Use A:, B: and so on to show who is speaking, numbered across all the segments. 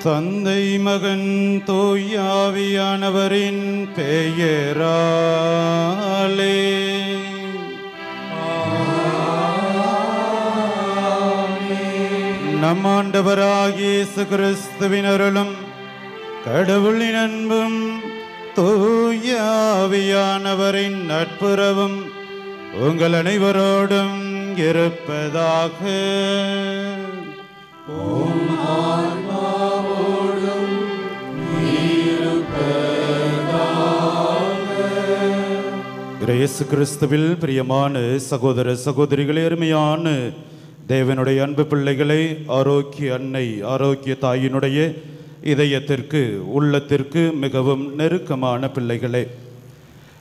A: தந்தை மகன் தூயாவியானவரின் பெயராலே நம் ஆண்டவராகிய இயேசு கிறிஸ்துவின் அருளும் கடவுளின் அன்பும் தூயாவியானவரின் நட்புறவும் உங்கள் அனைவரோடும் இருப்பதாக. இயேசு கிறிஸ்துவில் பிரியமான சகோதர சகோதரிகளே, அருமையான தேவனுடைய அன்பு பிள்ளைகளை, ஆரோக்கிய அன்னை ஆரோக்கிய தாயினுடைய இதயத்திற்கு உள்ளத்திற்கு மிகவும் நெருக்கமான பிள்ளைகளே,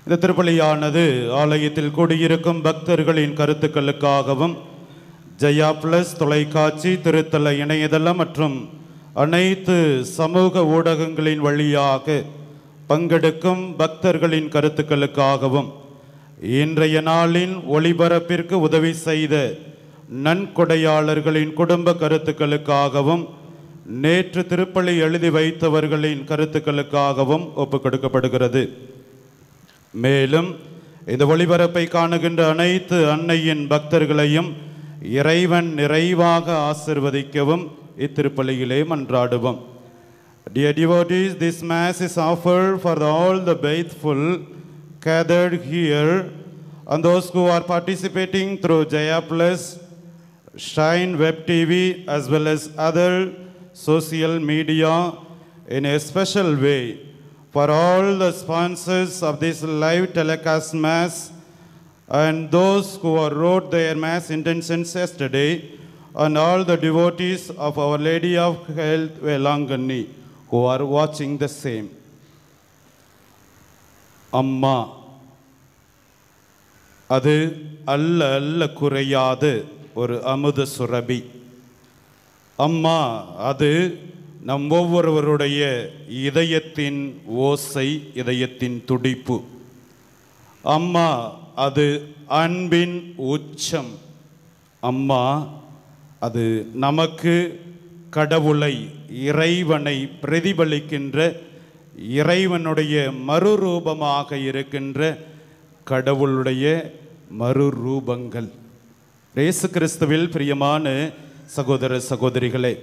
A: இந்த திருப்பலியானது ஆலயத்தில் கூடியிருக்கும் பக்தர்களின் கருத்துக்களுக்காகவும் ஜெயா பிளஸ் தொலைக்காட்சி, திருத்தல இணையதளம் மற்றும் அனைத்து சமூக ஊடகங்களின் வழியாக பங்கெடுக்கும் பக்தர்களின் கருத்துக்களுக்காகவும் இன்றைய நாளின் ஒளிபரப்பிற்கு உதவி செய்த நன்கொடையாளர்களின் குடும்ப கருத்துக்களுக்காகவும் நேற்று திருப்பலி எழுதி வைத்தவர்களின் கருத்துக்களுக்காகவும் ஒப்புக் கொடுக்கப்படுகிறது. மேலும் இந்த ஒளிபரப்பை காணுகின்ற அனைத்து அன்னையின் பக்தர்களையும் இறைவன் நிறைவாக ஆசிர்வதிக்கவும் இத்திருப்பலியிலே மன்றாடுவோம். Dear devotees, this Mass is offered for all the faithful gathered here and those who are participating through Jaya Plus, Shine Web TV as well as other social media in a special way. For all the sponsors of this live telecast Mass and those who wrote their Mass intentions yesterday, and all the devotees of Our Lady of Health Velangani who are watching the same. அம்மா அது அல்ல அல்ல குறையாத ஒரு அமுத சுரபி. அம்மா அது நம் ஒவ்வொருவருடைய இதயத்தின் ஓசை, இதயத்தின் துடிப்பு. அம்மா அது அன்பின் உச்சம். அம்மா அது நமக்கு கடவுளை, இறைவனை பிரதிபலிக்கின்ற, இறைவனுடைய மறுரூபமாக இருக்கின்ற கடவுளுடைய மறுரூபங்கள். இயேசு கிறிஸ்துவில் பிரியமான சகோதர சகோதரிகளே,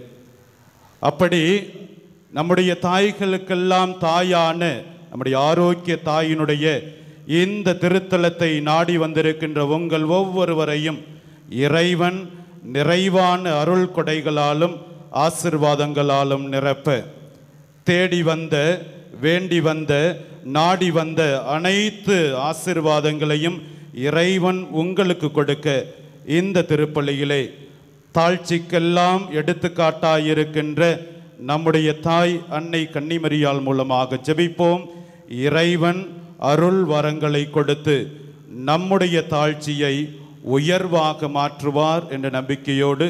A: அப்படி நம்முடைய தாய்களுக்கெல்லாம் தாயான நம்முடைய ஆரோக்கிய தாயினுடைய இந்த திருத்தலத்தை நாடி வந்திருக்கின்ற உங்கள் ஒவ்வொருவரையும் இறைவன் நிறைவான அருள் கொடைகளாலும் ஆசிர்வாதங்களாலும் நிரப்ப, தேடி வந்த, வேண்டி வந்த, நாடி வந்த அனைத்து ஆசிர்வாதங்களையும் இறைவன் உங்களுக்கு கொடுக்க இந்த திருப்பலியிலே தாழ்ச்சிக்கெல்லாம் எடுத்துக்காட்டாயிருக்கின்ற நம்முடைய தாய் அன்னை கன்னிமரியாள் மூலமாக ஜெபிப்போம். இறைவன் அருள் வரங்களை கொடுத்து நம்முடைய தாழ்ச்சியை உயர்வாக மாற்றுவார் என்ற நம்பிக்கையோடு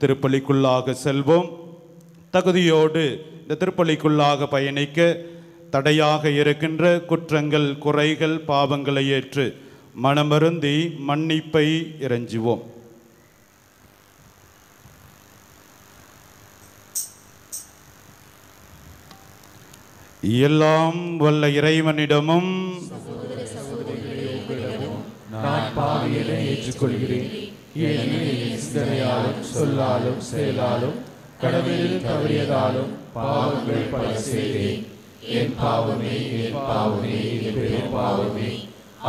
A: திருப்பலிக்குள்ளாக செல்வோம். தகுதியோடு இந்த திருப்பலிக்குள்ளாக பயணிக்க தடையாக இருக்கின்ற குற்றங்கள், குறைகள், பாவங்களை ஏற்று மனமருந்தி மன்னிப்பை இறைஞ்சுவோம். எல்லாம் வல்ல இறைவனிடமும்
B: நான் பாவியனை ஏற்றுக்கொள்கிறேன். சிந்தனையாலும் சொல்லாலும் செயலாலும் கடவுளில் தவறியதாலும் பாவங்கள் பல செய்தேன். என் பாவமே, என் பாவமே, என் பெரும் பாவமே.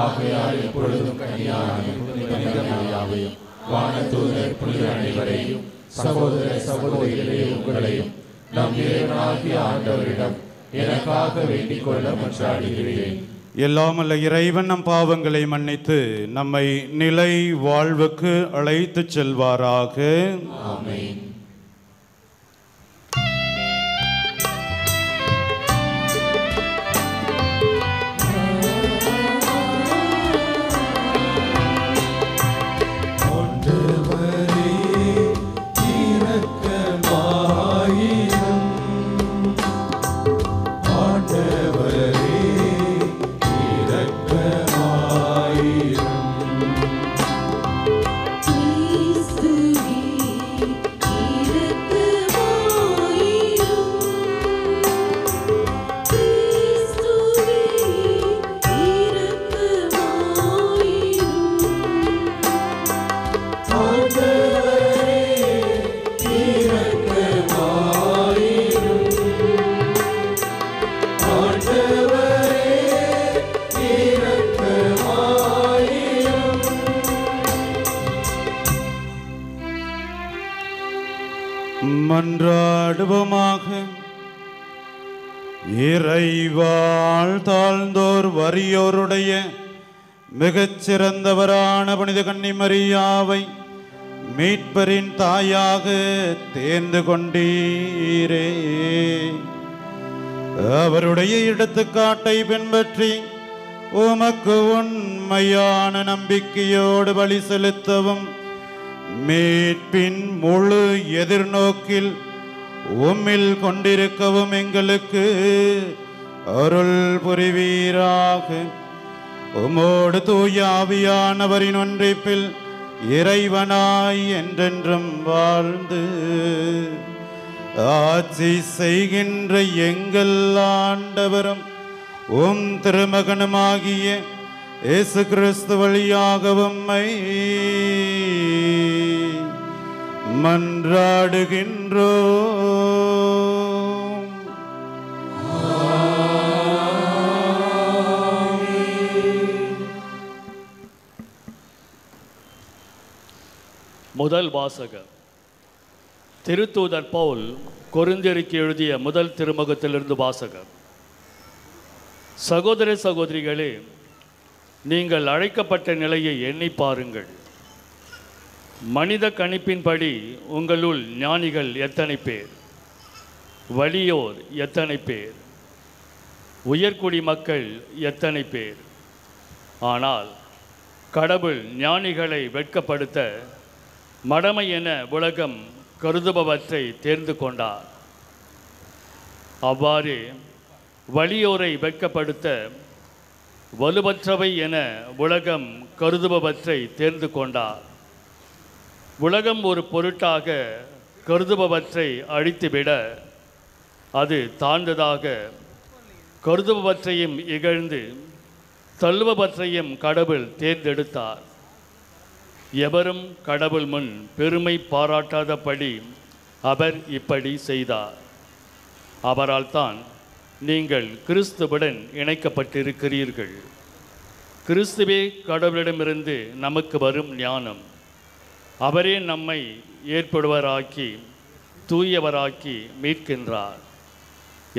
B: ஆகையால் எப்பொழுதும் கன்னியாவையும் வானதூதர் புனிதர் அனைவரையும் சகோதர சகோதரிகளே உங்களையும் நம் இறைவனாகிய ஆண்டவரிடம் எனக்காக வேண்டிக் கொள்ள மன்றாடுகிறேன்.
A: எல்லாமல்ல இறைவன் நம் பாவங்களை மன்னித்து நம்மை நிலை வாழ்வுக்கு அழைத்து செல்வாராக.
B: ஆமென்.
A: மன்றாடுவோமாக. இறைவாள் தாழ்ந்தோர் வறியோருடைய மிகச்சிறந்தவரான புனித கன்னிமரியாவை மீட்பரின் தாயாக தேர்ந்து கொண்டீரே. அவருடைய எடுத்துக்காட்டை பின்பற்றி உமக்கு உண்மையான நம்பிக்கையோடு பலி செலுத்தவும் மீட்பின் முழு எதிர்நோக்கில் உம்மில் கொண்டிருக்கவும் எங்களுக்கு அருள் புரிவீராக. உமோடு தூய ஆவியானவரின் ஒன்றிப்பில் இறைவனாய் என்றென்றும் வாழ்ந்து ஆட்சி செய்கின்ற எங்கள் ஆண்டவரும் உம் திருமகனுமாகிய இயேசு கிறிஸ்து வழியாக உம்மை மன்றாடுகின்றோம்.
C: முதல் வாசகம். திருத்தூதர் பவுல் கொரிந்தியருக்கு எழுதிய முதல் திருமுகத்திலிருந்து வாசகம். சகோதர சகோதரிகளே, நீங்கள் அழைக்கப்பட்ட நிலையை எண்ணி பாருங்கள். மனித கணிப்பின்படி உங்களுள் ஞானிகள் எத்தனை பேர், வலியோர் எத்தனை பேர், உயர்குடி மக்கள் எத்தனை பேர். ஆனால் கடவுள் ஞானிகளை வெட்கப்படுத்த மடமை என உலகம் கருதுபவற்றை தேர்ந்து கொண்டார். அவ்வாறு வலியோரை வெட்கப்படுத்த வலுவற்றவை என உலகம் கருதுபவற்றை தேர்ந்து கொண்டார். உலகம் ஒரு பொருட்டாக கருதுபவற்றை அழித்துவிட அது தாழ்ந்ததாக கருதுபவற்றையும் இகழ்ந்து தள்ளுபவற்றையும் கடவுள் தேர்ந்தெடுத்தார். எவரும் கடவுள் முன் பெருமை பாராட்டாதபடி அவர் இப்படி செய்தார். அவரால் தான் நீங்கள் கிறிஸ்துவுடன் இணைக்கப்பட்டிருக்கிறீர்கள். கிறிஸ்துவே கடவுளிடமிருந்து நமக்கு வரும் ஞானம். அவரே நம்மை ஏற்படுவராக்கி தூயவராக்கி மீட்கின்றார்.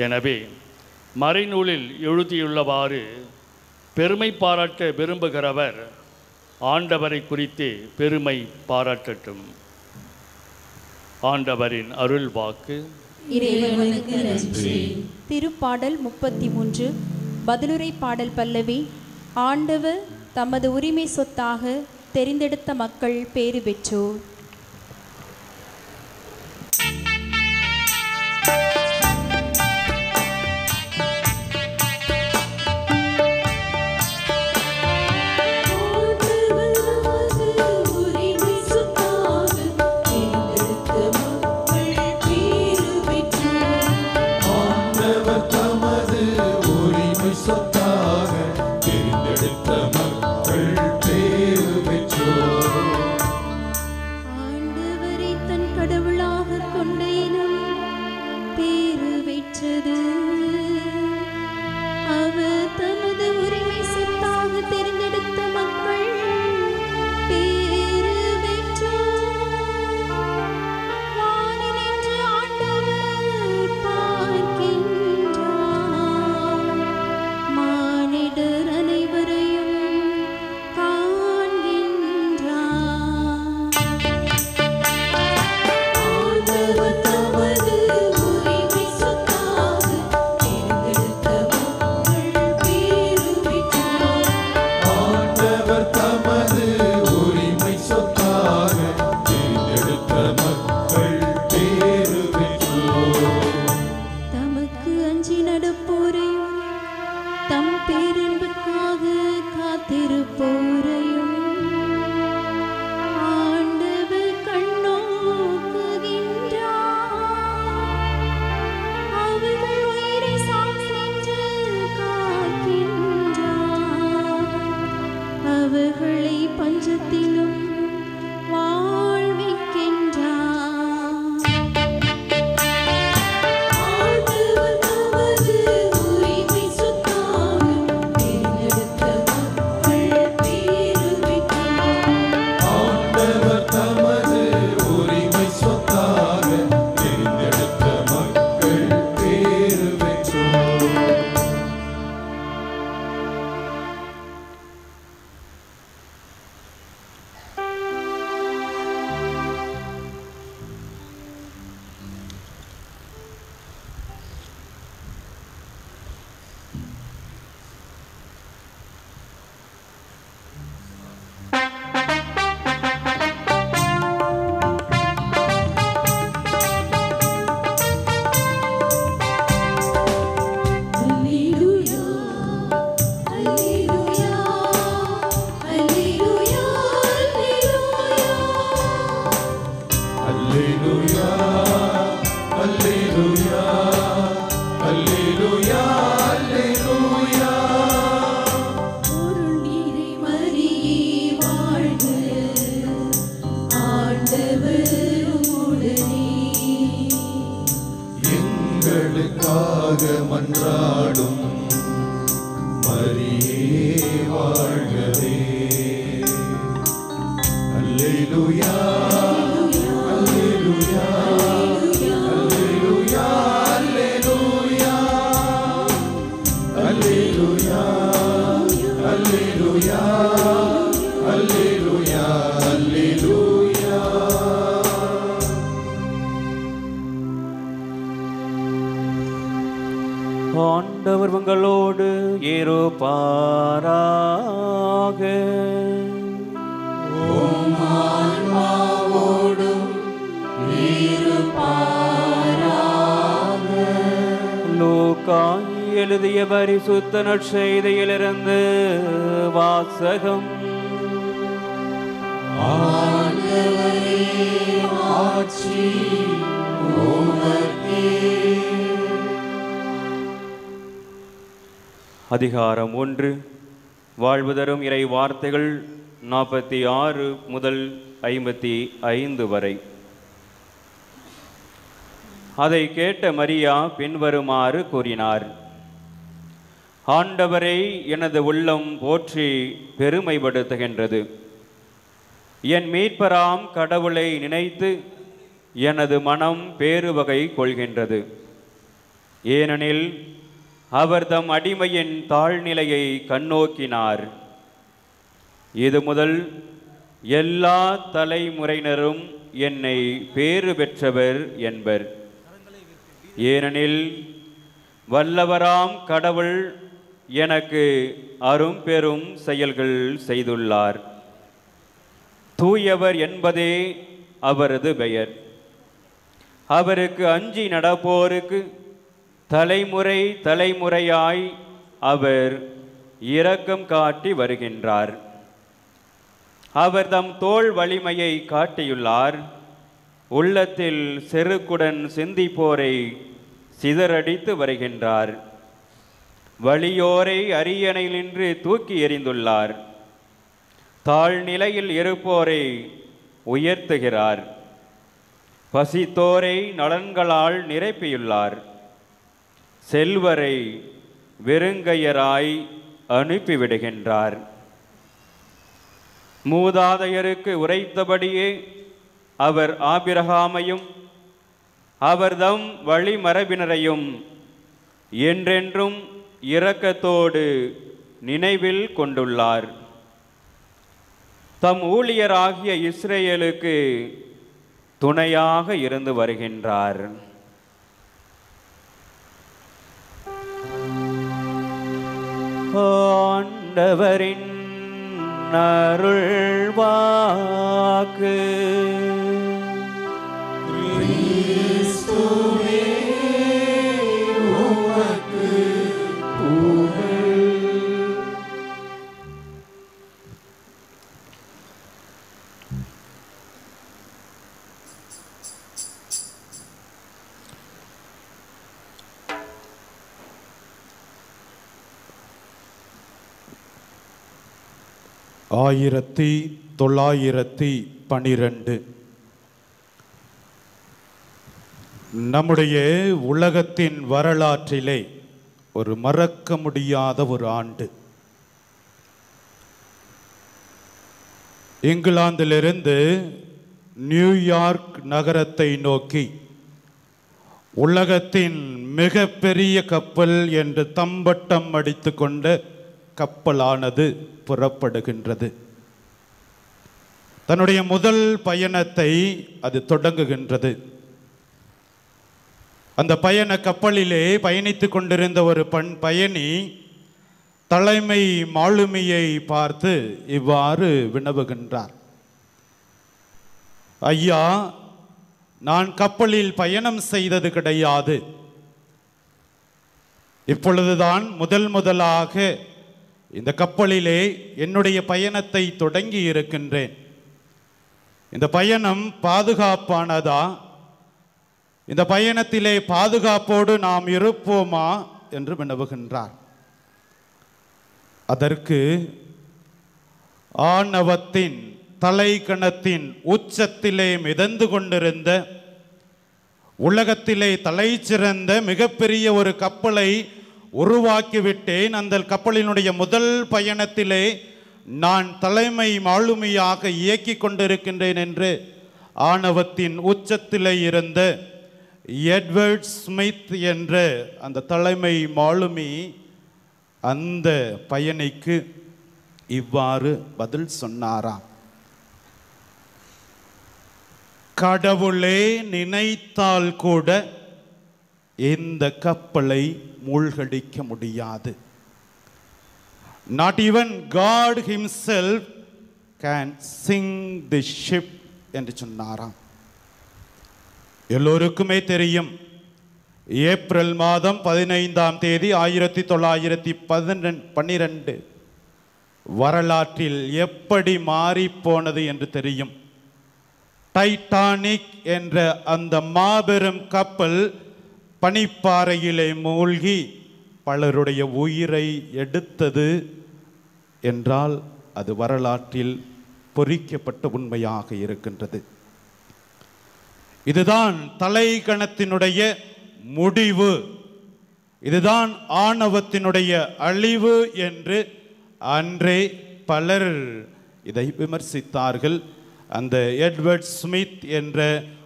C: எனவே மறைநூலில் எழுதியுள்ளவாறு பெருமை பாராட்ட விரும்புகிறவர் ஆண்டவரை குறித்து பெருமை பாராட்டட்டும். ஆண்டவரின் அருள் வாக்கு.
D: இறைவனுக்கு நன்றி. திருப்பாடல் 33 பதிலுரை பாடல் பல்லவி. ஆண்டவர் தமது உரிமை சொத்தாக தெரிந்தெடுத்த மக்கள் பேறு பெற்றோர்.
B: பாடும் மரியே வாழ்கவே. அல்லேலூயா அல்லேலூயா அல்லேலூயா அல்லேலூயா அல்லேலூயா அல்லேலூயா அல்லேலூயா அல்லேலூயா.
E: ஆண்டவர் உங்களோடு இருப்பாராக.
B: உம் ஆன்மாவோடும் இருப்பாராக.
E: லூக்கா எழுதிய பரிசுத்த நற்செய்தியிலிருந்து வாசகம்.
B: ஆண்டவரே ஆட்சி உமக்கே.
E: அதிகாரம் 1. வாழ்வு தரும் இறை வார்த்தைகள் 46 முதல் 55 வரை. அதை கேட்ட மரியா பின்வருமாறு கூறினார்: ஆண்டவரை எனது உள்ளம் போற்றி பெருமைப்படுத்துகின்றது. என் மீட்பராம் கடவுளை நினைத்து எனது மனம் பேருவகை கொள்கின்றது. ஏனெனில் அவர் தம் அடிமையின் தாழ்நிலையை கண்ணோக்கினார். இது முதல் எல்லா தலைமுறையினரும் என்னை பேறு பெற்றவர் என்பர். ஏனெனில் வல்லவராம் கடவுள் எனக்கு அரும்பெரும் செயல்கள் செய்துள்ளார். தூயவர் என்பதே அவரது பெயர். அவருக்கு அஞ்சி நடப்போருக்கு தலைமுறை தலைமுறையாய் அவர் இரக்கம் காட்டி வருகின்றார். அவர் தம் தோள் வலிமையை காட்டியுள்ளார். உள்ளத்தில் செருக்குடன் சிந்திப்போரை சிதறடித்து வருகின்றார். வலியோரை அரியணையினின்று தூக்கி எறிந்துள்ளார். தாழ்நிலையில் இருப்போரை உயர்த்துகிறார். பசித்தோரை நலன்களால் நிரப்பியுள்ளார். செல்வரை வெறுங்கையராய் அனுப்பிவிடுகின்றார். மூதாதையருக்கு உரைத்தபடியே அவர் ஆபிரகாமையும் அவர்தம் வழிமரபினரையும் என்றென்றும் இரக்கத்தோடு நினைவில் கொண்டுள்ளார். தம் ஊழியராகிய இஸ்ரேலுக்கு துணையாக இருந்து வருகின்றார். ஆண்டவரின் அருள்வாக்கு.
B: கிறிஸ்துவே உமக்கு புகழ்.
A: ஆயிரத்தி 912 நம்முடைய உலகத்தின் வரலாற்றிலே ஒரு மறக்க முடியாத ஒரு ஆண்டு. இங்கிலாந்திலிருந்து நியூயார்க் நகரத்தை நோக்கி உலகத்தின் மிகப்பெரிய கப்பல் என்று தம்பட்டம் அடித்து கொண்ட கப்பலானது புறப்படுகின்றது. தன்னுடைய முதல் பயணத்தை அது தொடங்குகின்றது. அந்த பயண கப்பலிலே பயணித்துக் கொண்டிருந்த ஒரு பயணி தலைமை மாலுமியை பார்த்து இவ்வாறு வினவுகின்றார்: ஐயா, நான் கப்பலில் பயணம் செய்தது கிடையாது. இப்பொழுதுதான் முதலாக இந்த கப்பலிலே என்னுடைய பயணத்தை தொடங்கி இருக்கின்றேன். இந்த பயணம் பாதுகாப்பானதா? இந்த பயணத்திலே பாதுகாப்போடு நாம் இருப்போமா என்று வினவுகின்றார். அதற்கு ஆணவத்தின் தலைக்கணத்தின் உச்சத்திலே மிதந்து கொண்டிருந்த உலகத்திலே தலை சிறந்த மிகப்பெரிய ஒரு கப்பலை உருவாக்கிவிட்டேன். அந்த கப்பலினுடைய முதல் பயணத்திலே நான் தலைமை மாலுமியாக இயக்கி கொண்டிருக்கின்றேன் என்று ஆணவத்தின் உச்சத்திலே இருந்த எட்வர்ட் ஸ்மித் என்ற அந்த தலைமை மாலுமி அந்த பயணிக்கு இவ்வாறு பதில் சொன்னாராம். கடவுளே நினைத்தால் கூட இந்த கப்பலை மூழ்கடிக்க முடியாது. Not even God himself can sink the ship என்று சொன்னாராம். எல்லோருக்குமே தெரியும், ஏப்ரல் மாதம் 15ஆம் தேதி 1912 வரலாற்றில் எப்படி மாறி போனது என்று தெரியும். டைட்டானிக் என்ற அந்த மாபெரும் கப்பல் பனிப்பாறையிலே மூழ்கி பலருடைய உயிரை எடுத்தது என்றால் அது வரலாற்றில் பொறிக்கப்பட்ட உண்மையாக இருக்கின்றது. இதுதான் தலைகணத்தினுடைய முடிவு, இதுதான் ஆணவத்தினுடைய அழிவு என்று அன்றே பலர் இதை விமர்சித்தார்கள். அந்த எட்வர்ட் ஸ்மித் என்ற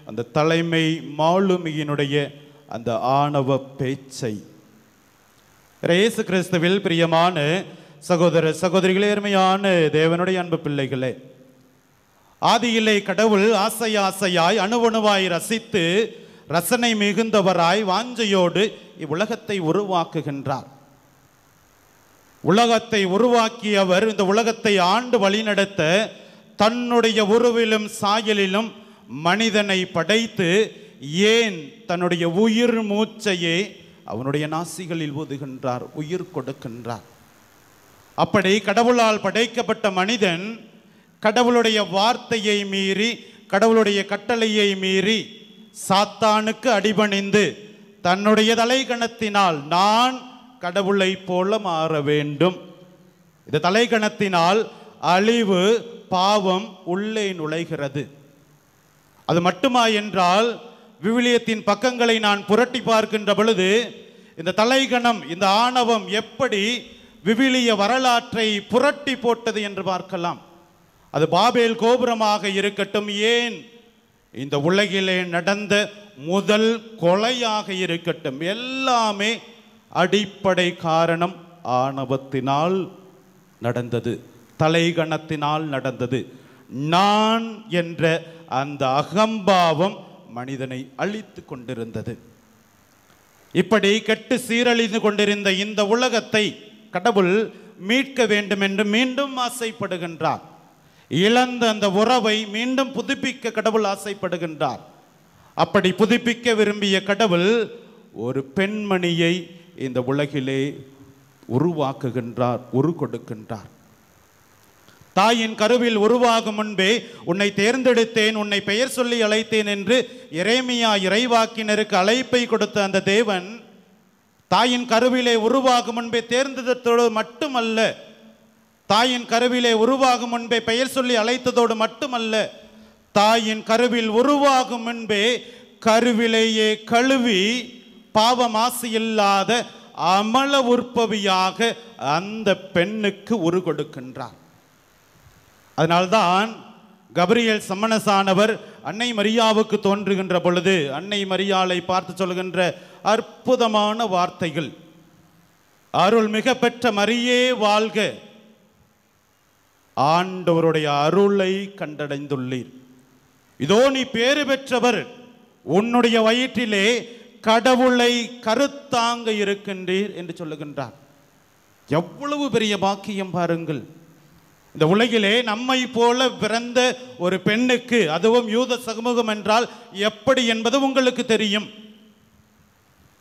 A: அந்த தலைமை மாலுமியினுடைய அந்த ஆணவ பேச்சை. இயேசு கிறிஸ்துவில் பிரியமான சகோதர சகோதரிகளே, அருமையான தேவனுடைய அன்பு பிள்ளைகளே, ஆதியிலே கடவுள் ஆசையாய் அணுவணுவாய் ரசித்து ரசனை மிகுந்தவராய் வாஞ்சையோடு இவ்வுலகத்தை உருவாக்குகின்றார். உலகத்தை உருவாக்கியவர் இந்த உலகத்தை ஆண்டு வழிநடத்த தன்னுடைய உருவிலும் சாயலிலும் மனிதனை படைத்து ஏன் தன்னுடைய உயிர் மூச்சையே அவனுடைய நாசிகளில் ஊதுகின்றார், உயிர் கொடுக்கின்றார். அப்படி கடவுளால் படைக்கப்பட்ட மனிதன் கடவுளுடைய வார்த்தையை மீறி, கடவுளுடைய கட்டளையை மீறி சாத்தானுக்கு அடிபணிந்து தன்னுடைய தலைகணத்தினால் நான் கடவுளை போல மாற வேண்டும், இந்த தலைகணத்தினால் அழிவு பாவம் உள்ளே நுழைகிறது. அது மட்டுமா என்றால் விவிலியத்தின் பக்கங்களை நான் புரட்டி பார்க்கின்ற பொழுது இந்த தலைகணம், இந்த ஆணவம் எப்படி விவிலிய வரலாற்றை புரட்டி போட்டது என்று பார்க்கலாம். அது பாபேல் கோபுரமாக இருக்கட்டும், ஏன் இந்த உலகிலே நடந்த முதல் கொலையாக இருக்கட்டும், எல்லாமே அடிப்படை காரணம் ஆணவத்தினால் நடந்தது, தலைகணத்தினால் நடந்தது. நான் என்ற அந்த அகம்பாவம் மனிதனை அழித்து கொண்டிருந்தது. இப்படி கெட்டு சீரழிந்து கொண்டிருந்த இந்த உலகத்தை கடவுள் மீட்க வேண்டும் என்று மீண்டும் ஆசைப்படுகின்றார். இழந்த அந்த உறவை மீண்டும் புதுப்பிக்க கடவுள் ஆசைப்படுகின்றார். அப்படி புதுப்பிக்க விரும்பிய கடவுள் ஒரு பெண்மணியை இந்த உலகிலே உருவாக்குகின்றார், கொடுக்கின்றார். தாயின் கருவில் உருவாகும் முன்பே உன்னை தேர்ந்தெடுத்தேன், உன்னை பெயர் சொல்லி அழைத்தேன் என்று எரேமியா இறைவாக்கினருக்கு அழைப்பை கொடுத்த அந்த தேவன் தாயின் கருவிலே உருவாகும் முன்பே தேர்ந்தெடுத்ததோடு மட்டுமல்ல, தாயின் கருவிலே உருவாகும் முன்பே பெயர் சொல்லி அழைத்ததோடு மட்டுமல்ல, தாயின் கருவில் உருவாகும் முன்பே கருவிலேயே கழுவி பாவமாசி இல்லாத அமல உற்பவியாக அந்த பெண்ணுக்கு கொடுக்கின்றார். அதனால்தான் கபிரியேல் சம்மனசானவர் அன்னை மரியாவுக்கு தோன்றுகின்ற பொழுது அன்னை மரியாளை பார்த்து சொல்கின்ற அற்புதமான வார்த்தைகள், அருள் மிக பெற்ற மரியே வாழ்க, ஆண்டவருடைய அருளை கண்டடைந்துள்ளீர், இதோ நீ பேறு பெற்றவர், உன்னுடைய வயிற்றிலே கடவுளை கருத்தாங்க இருக்கின்றீர் என்று சொல்லுகின்றார். எவ்வளவு பெரிய பாக்கியம் பாருங்கள். இந்த உலகிலே நம்மை போல பிறந்த ஒரு பெண்ணுக்கு, அதுவும் யூத சமூகம் என்றால் எப்படி என்பது உங்களுக்கு தெரியும்.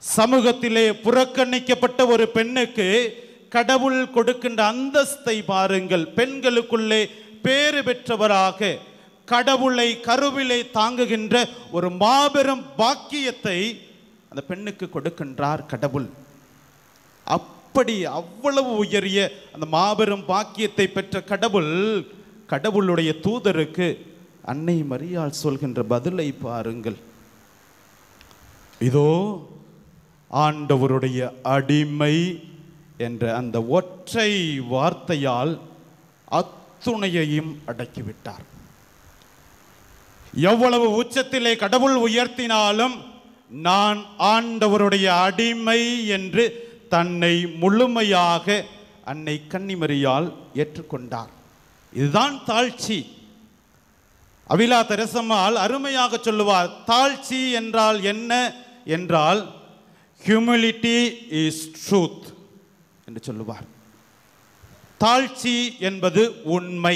A: சமூகத்திலே புறக்கணிக்கப்பட்ட ஒரு பெண்ணுக்கு கடவுள் கொடுக்கின்ற அந்தஸ்தை பாருங்கள். பெண்களுக்குள்ளே பேறு பெற்றவராக கடவுளை கருவிலே தாங்குகின்ற ஒரு மாபெரும் பாக்கியத்தை அந்த பெண்ணுக்கு கொடுக்கின்றார் கடவுள். அப்படி அவ்வளவு உயரிய அந்த மாபெரும் பாக்கியத்தை பெற்ற கடவுள், கடவுளுடைய தூதருக்கு அன்னை மரியாள் சொல்கின்ற பதிலை பாருங்கள். இதோ ஆண்டவருடைய அடிமை என்ற அந்த ஒற்றை வார்த்தையால் அத்துணையையும் அடக்கிவிட்டார். எவ்வளவு உச்சத்திலே கடவுள் உயர்த்தினாலும் நான் ஆண்டவருடைய அடிமை என்று தன்னை முழுமையாக அன்னை கன்னிமரியால் ஏற்றுக்கொண்டார். இதுதான் தாழ்ச்சி. அவிலா தெரசம்மாள் அருமையாக சொல்லுவார், தாழ்ச்சி என்றால் என்ன என்றால் ஹியூமிலிட்டி இஸ் ட்ரூத் என்று சொல்லுவார். தாழ்ச்சி என்பது உண்மை.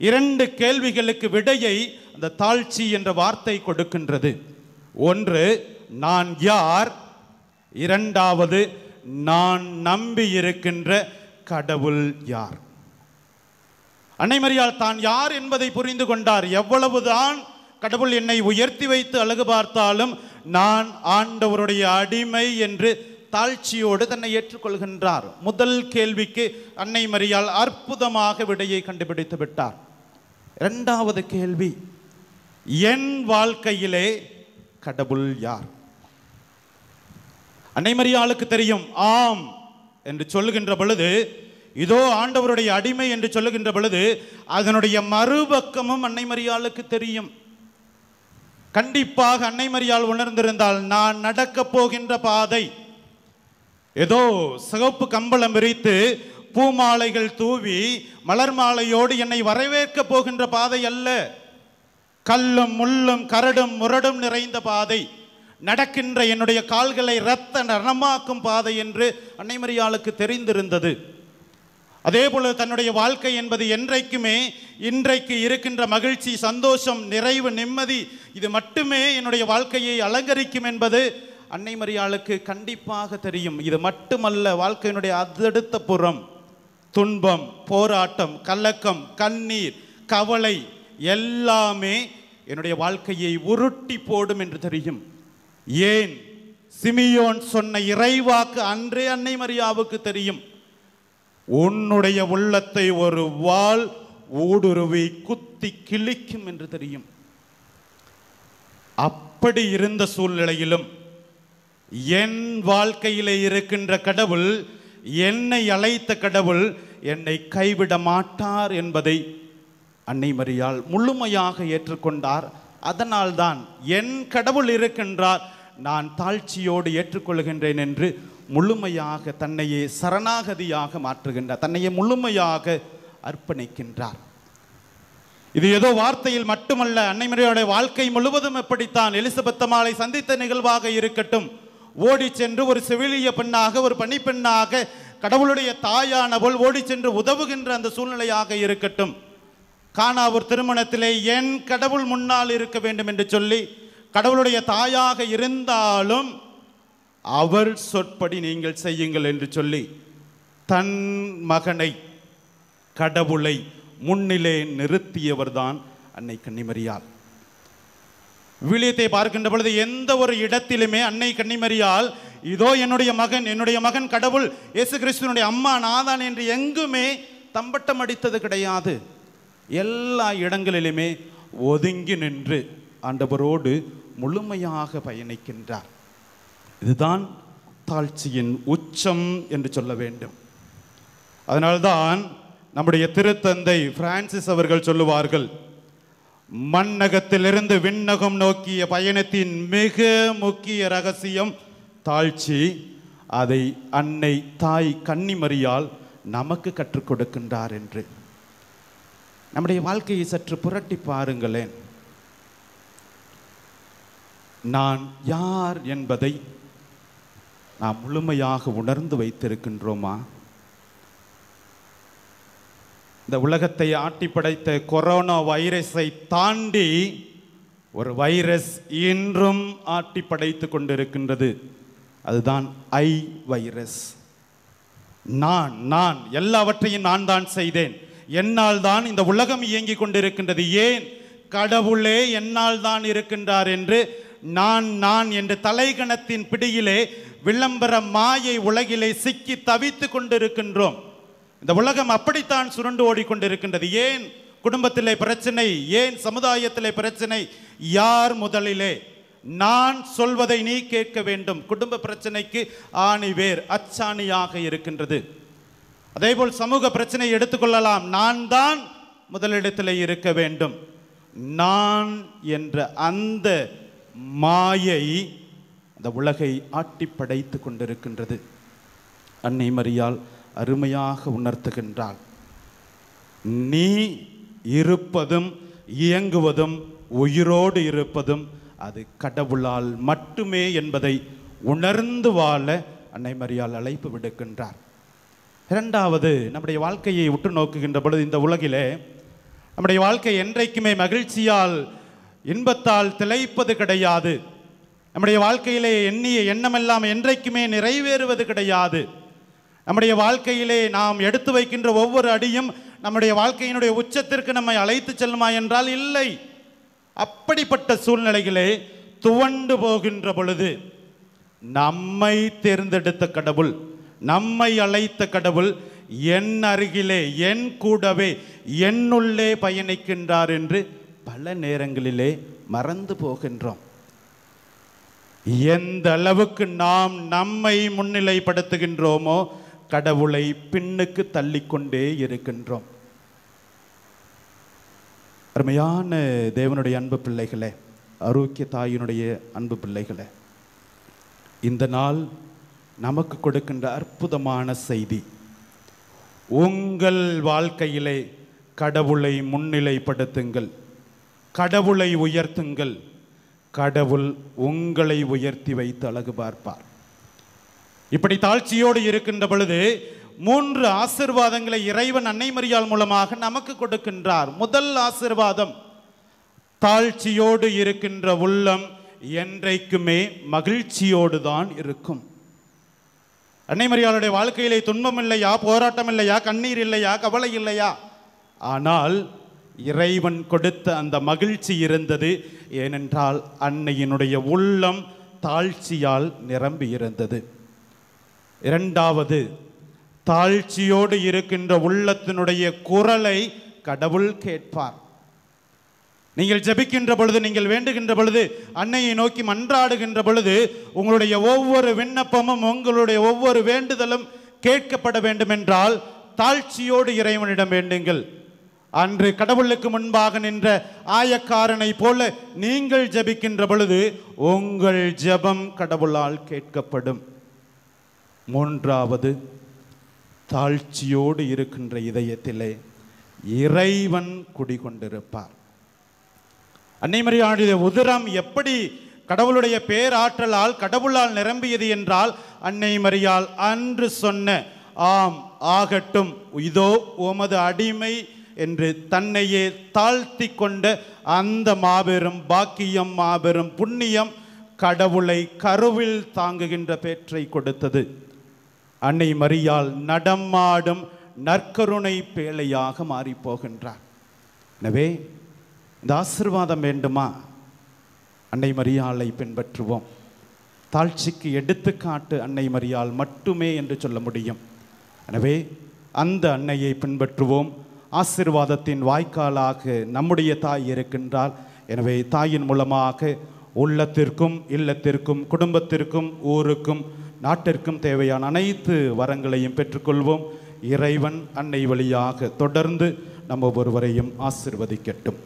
A: 2 கேள்விகளுக்கு விடையை அந்த தாழ்ச்சி என்ற வார்த்தை கொடுக்கின்றது. ஒன்று, நான் யார். 2வது, நான் நம்பி இருக்கின்ற கடவுள் யார். அன்னை மரியாள் தான் யார் என்பதை புரிந்து கொண்டார். எவ்வளவுதான் கடவுள் என்னை உயர்த்தி வைத்து அழகு பார்த்தாலும் நான் ஆண்டவருடைய அடிமை என்று தாழ்ச்சியோடு தன்னை ஏற்றுக்கொள்கின்றார். முதல் கேள்விக்கு அன்னை மரியாள் அற்புதமாக விடையை கண்டுபிடித்து விட்டார். 2வது கேள்வி, என் வாழ்க்கையிலே கடவுள் யார்? அன்னை மரியாளுக்கு தெரியும். ஆம் என்று சொல்லுகின்ற பொழுது, இதோ ஆண்டவருடைய அடிமை என்று சொல்லுகின்ற பொழுது அதனுடைய மறுபக்கமும் அன்னை மரியாளுக்கு தெரியும். கண்டிப்பாக அன்னை மரியாள் உணர்ந்திருந்தால், நான் நடக்கப் போகின்ற பாதை ஏதோ சிவப்பு கம்பளம் விரித்து பூமாலைகள் தூவி மலர் மாலையோடு என்னை வரவேற்க போகின்ற பாதை அல்ல. கல்லும் முள்ளும் கரடும் முரடும் நிறைந்த பாதை, நடக்கின்ற என்னுடைய கால்களை இரத்த நரமாக்கும் பாதை என்று அன்னை மரியாளுக்கு தெரிந்திருந்தது. அதே போல தன்னுடைய வாழ்க்கை என்பது என்றைக்குமே இன்றைக்கு இருக்கின்ற மகிழ்ச்சி, சந்தோஷம், நிறைவு, நிம்மதி இது மட்டுமே என்னுடைய வாழ்க்கையை அலங்கரிக்கும் என்பது அன்னை மரியாளுக்கு கண்டிப்பாக தெரியும். இது மட்டுமல்ல, வாழ்க்கையினுடைய அடுத்த புறம் துன்பம், போராட்டம், கலக்கம், கண்ணீர், கவலை எல்லாமே என்னுடைய வாழ்க்கையை உருட்டி போடும் என்று தெரியும். ஏன் சிமியோன் சொன்ன இறைவாக்கு அன்றே அன்னை மரியாவுக்கு தெரியும். உன்னுடைய உள்ளத்தை ஒரு வாள் ஊடுருவி குத்தி கிழிக்கும் என்று தெரியும். அப்படி இருந்த சூழ்நிலையிலும் என் வாழ்க்கையிலே இருக்கின்ற கடவுள், என்னை அழைத்த கடவுள் என்னை கைவிட மாட்டார் என்பதை அன்னை மரியாள் முழுமையாக ஏற்றுக்கொண்டார். அதனால்தான் என் கடவுள் இருக்கின்றார், நான் தாழ்ச்சியோடு ஏற்றுக்கொள்கின்றேன் என்று முழுமையாக தன்னையே சரணாகதியாக மாற்றுகின்றார், தன்னையே முழுமையாக அர்ப்பணிக்கின்றார். இது ஏதோ வார்த்தையில் மட்டுமல்ல, அன்னை மரியாளுடைய வாழ்க்கை முழுவதும் எப்படித்தான். எலிசபெத் அம்மாளை சந்தித்த நிகழ்வாக இருக்கட்டும், ஓடி சென்று ஒரு செவிலிய பெண்ணாக, ஒரு பணிப்பெண்ணாக, கடவுளுடைய தாயானவள் ஓடி சென்று உதவுகின்ற அந்த சூழ்நிலையாக இருக்கட்டும், கானாவூர் திருமணத்திலே என் கடவுள் முன்னால் இருக்க வேண்டும் என்று சொல்லி கடவுளுடைய தாயாக இருந்தாலும் அவர் சொற்படி நீங்கள் செய்யுங்கள் என்று சொல்லி தன் மகனை, கடவுளை முன்னிலே நிறுத்தியவர்தான் அன்னை கன்னிமரியாள். விவிலியத்தை பார்க்கின்ற பொழுது எந்த ஒரு இடத்திலுமே அன்னை கன்னிமரியாள் இதோ என்னுடைய மகன் கடவுள் இயேசு கிறிஸ்துவினுடைய அம்மா நாதான் என்று எங்குமே தம்பட்டம் அடித்தது கிடையாது. எல்லா இடங்களிலுமே ஒதுங்கி நின்று ஆண்டவரோடு முழுமையாக பயணிக்கின்றார். இதுதான் தாழ்ச்சியின் உச்சம் என்று சொல்ல வேண்டும். அதனால்தான் நம்முடைய திருத்தந்தை பிரான்சிஸ் அவர்கள் சொல்லுவார்கள், மண்ணகத்திலிருந்து விண்ணகம் நோக்கிய பயணத்தின் மிக முக்கிய ரகசியம் தாழ்ச்சி. அதை அன்னை தாய் கன்னிமரியாள் நமக்கு கற்றுக் கொடுக்கின்றார் என்று. நம்முடைய வாழ்க்கையை சற்று புரட்டி பாருங்களேன். நான் யார் என்பதை நாம் முழுமையாக உணர்ந்து வைத்திருக்கின்றோமா? இந்த உலகத்தை ஆட்டி படைத்த கொரோனா வைரஸை தாண்டி ஒரு வைரஸ் இன்றும் ஆட்டி படைத்து கொண்டிருக்கின்றது. அதுதான் ஐ வைரஸ். நான் எல்லாவற்றையும் நான் தான் செய்தேன், என்னால் தான் இந்த உலகம் இயங்கிக் கொண்டிருக்கின்றது, ஏன் கடவுளே என்னால் தான் இருக்கின்றார் என்று நான் என்ற தலைகணத்தின் பிடியிலே விளம்பர மாயை உலகிலே சிக்கி தவித்து கொண்டிருக்கின்றோம். இந்த உலகம் அப்படித்தான் சுருண்டு ஓடிக்கொண்டிருக்கின்றது. ஏன்? குடும்பத்திலே பிரச்சனை, ஏன் சமுதாயத்திலே பிரச்சனை, யார் முதலிலே? நான் சொல்வதை நீ கேட்க வேண்டும். குடும்ப பிரச்சனைக்கு ஆணிவேர் அச்சாணியாக இருக்கின்றது. அதேபோல் சமூக பிரச்சனையை எடுத்துக்கொள்ளலாம். நான் தான் முதலிடத்தில் இருக்க வேண்டும். நான் என்ற அந்த மாயை அந்த உலகை ஆட்டி படைத்து கொண்டிருக்கின்றது. அன்னை மரியாள் அருமையாக உணர்த்துகின்றாள். நீ இருப்பதும் இயங்குவதும் உயிரோடு இருப்பதும் அது கடவுளால் மட்டுமே என்பதை உணர்ந்து வாழ அன்னை மரியாள் அழைப்பு விடுக்கின்றார். இரண்டாவது, நம்முடைய வாழ்க்கையை உற்று நோக்குகின்ற பொழுது இந்த உலகிலே நம்முடைய வாழ்க்கை என்றைக்குமே மகிழ்ச்சியால் இன்பத்தால் திளைப்பது கிடையாது. நம்முடைய வாழ்க்கையிலே எண்ணிய எண்ணமெல்லாம் என்றைக்குமே நிறைவேறுவது கிடையாது. நம்முடைய வாழ்க்கையிலே நாம் எடுத்து வைக்கின்ற ஒவ்வொரு அடியும் நம்முடைய வாழ்க்கையினுடைய உச்சத்திற்கு நம்மை அழைத்து செல்லுமா என்றால் இல்லை. அப்படிப்பட்ட சூழ்நிலைகளே துவண்டு போகின்ற பொழுது நம்மை தேர்ந்தெடுத்த கடவுள், நம்மை அழைத்த கடவுள் என் அருகிலே என் கூடவே என்னுள்ளே பயணிக்கின்றார் என்று பல நேரங்களிலே மறந்து போகின்றோம். எந்த அளவுக்கு நாம் நம்மை முன்னிலைப்படுத்துகின்றோமோ கடவுளை பின்னுக்கு தள்ளிக்கொண்டே இருக்கின்றோம். அருமையான தேவனுடைய அன்பு பிள்ளைகளே, ஆரோக்கிய தாயினுடைய அன்பு பிள்ளைகளே, இந்த நாள் நமக்கு கொடுக்கின்ற அற்புதமான செய்தி. உங்கள் வாழ்க்கையிலே கடவுளை முன்னிலைப்படுத்துங்கள், கடவுளை உயர்த்துங்கள். கடவுள் உங்களை உயர்த்தி வைத்து அழகு பார்ப்பார். இப்படி தாழ்ச்சியோடு இருக்கின்ற பொழுது 3 ஆசீர்வாதங்களை இறைவன் அன்னை மரியாள் மூலமாக நமக்கு கொடுக்கின்றார். முதல் ஆசீர்வாதம், தாழ்ச்சியோடு இருக்கின்ற உள்ளம் என்றைக்குமே மகிழ்ச்சியோடு தான் இருக்கும். அன்னை மரியாளுடைய வாழ்க்கையிலே துன்பம் இல்லையா, போராட்டம் இல்லையா, கண்ணீர் இல்லையா, கவலை இல்லையா? ஆனால் இறைவன் கொடுத்த அந்த மகிழ்ச்சி இருந்தது. ஏனென்றால் அன்னையினுடைய உள்ளம் தாழ்ச்சியால் நிரம்பி இருந்தது. இரண்டாவது, தாழ்ச்சியோடு இருக்கின்ற உள்ளத்தினுடைய குரலை கடவுள் கேட்பார். நீங்கள் ஜெபிக்கின்ற பொழுது, நீங்கள் வேண்டுகின்ற பொழுது, அன்னையை நோக்கி மன்றாடுகின்ற பொழுது உங்களுடைய ஒவ்வொரு விண்ணப்பமும் உங்களுடைய ஒவ்வொரு வேண்டுதலும் கேட்கப்பட வேண்டும் என்றால் தாழ்ச்சியோடு இறைவனிடம் வேண்டுங்கள். அன்று கடவுளுக்கு முன்பாக நின்ற ஆயக்காரனை போல நீங்கள் ஜெபிக்கின்ற பொழுது உங்கள் ஜெபம் கடவுளால் கேட்கப்படும். மூன்றாவது, தாழ்ச்சியோடு இருக்கின்ற இதயத்திலே இறைவன் குடிகொண்டிருப்பார். அன்னை மரியாளுடைய உதரம் எப்படி கடவுளுடைய பேராற்றலால் கடவுளால் நிரம்பியது என்றால், அன்னை மரியாள் அன்று சொன்ன ஆம் ஆகட்டும் இதோ உமது அடிமை என்று தன்னையே தாழ்த்தி கொண்ட அந்த மாபெரும் பாக்கியம், மாபெரும் புண்ணியம் கடவுளை கருவில் தாங்குகின்ற பேற்றை கொடுத்தது. அன்னை மரியாள் நடமாடும் நற்கருணை பேழையாக மாறி போகின்றார். எனவே இந்த ஆசீர்வாதம் வேண்டுமா? அன்னை மரியாளை பின்பற்றுவோம். தாழ்ச்சிக்கு எடுத்துக்காட்டு அன்னை மரியாள் மட்டுமே என்று சொல்ல முடியும். எனவே அந்த அன்னையை பின்பற்றுவோம். ஆசீர்வாதத்தின் வாய்க்காலாக நம்முடைய தாய் இருக்கின்றாள். எனவே தாயின் மூலமாக உள்ளத்திற்கும் இல்லத்திற்கும் குடும்பத்திற்கும் ஊருக்கும் நாட்டிற்கும் தேவையான அனைத்து வரங்களையும் பெற்றுக்கொள்வோம். இறைவன் அன்னை வழியாக தொடர்ந்து நம்ம ஒவ்வொருவரையும் ஆசீர்வதிக்கட்டும்.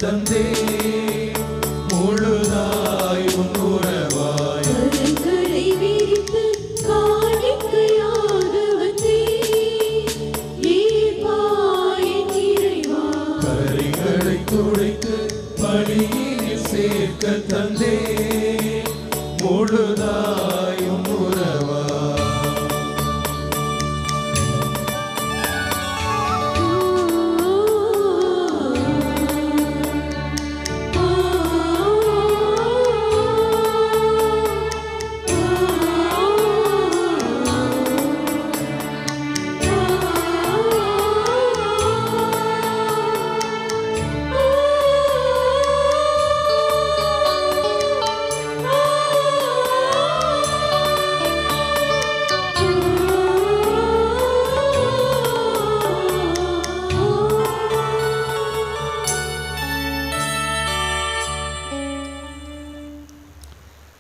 B: தந்தே முழுதாய் உன்னுறவாய் கரங்களை விரித்து காணிக்கையாக வந்தே ஈர்ப்பாய் இறைவா கரைகளை துடை